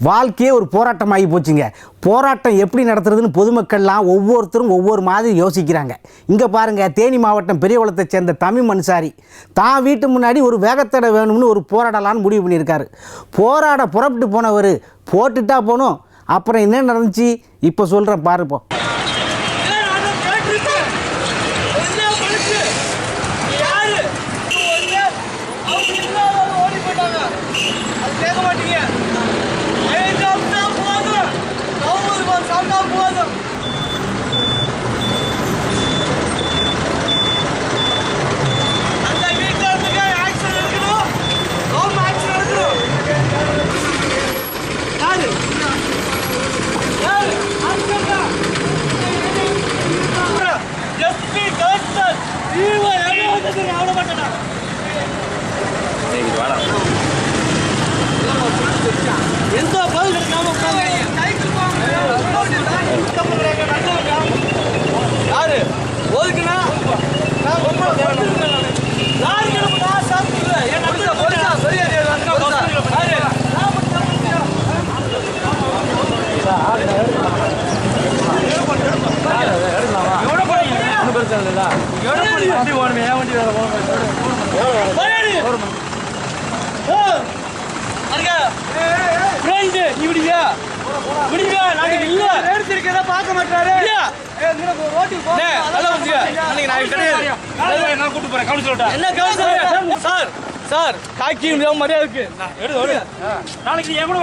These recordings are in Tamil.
வாழ்க்கையே ஒரு போராட்டமாகி போச்சுங்க. போராட்டம் எப்படி நடத்துறதுன்னு பொதுமக்கள்லாம் ஒவ்வொருத்தரும் ஒவ்வொரு மாதிரி யோசிக்கிறாங்க. இங்கே பாருங்கள், தேனி மாவட்டம் பெரியகுளத்தை சேர்ந்த தமிழ் அன்சாரி தான் வீட்டு முன்னாடி ஒரு வேகத்தடை வேணும்னு ஒரு போராடலான்னு முடிவு பண்ணியிருக்காரு. போராட புறப்பட்டு போனவர் போட்டுட்டா போனோம். அப்புறம் என்ன நடந்துச்சு இப்போ சொல்கிறேன் பாருப்போம். சார் காக்கி மரியாதை இருக்கு. நாளைக்கு என் கூட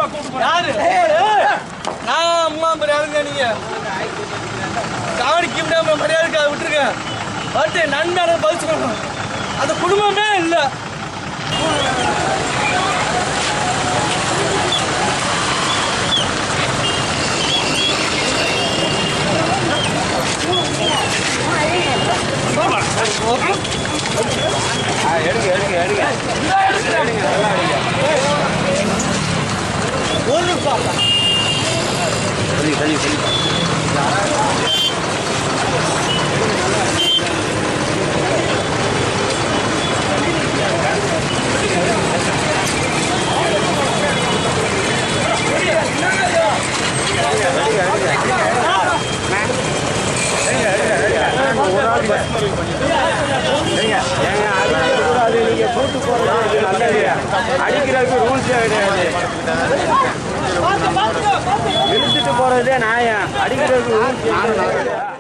நான் அம்மா மரியாதைங்க. நீங்க காவடிக்கு மரியாதை இருக்காது விட்டுருங்க. பட் நன்மையான பதில் சொல்லணும். அந்த குடும்பமே இல்லை. அடிக்கிறதுக்கு ரூல்ஸே கிடையாது. இழுத்துட்டு போறதே நியாயம். அடிக்கிறதுக்கு ரூல்ஸ்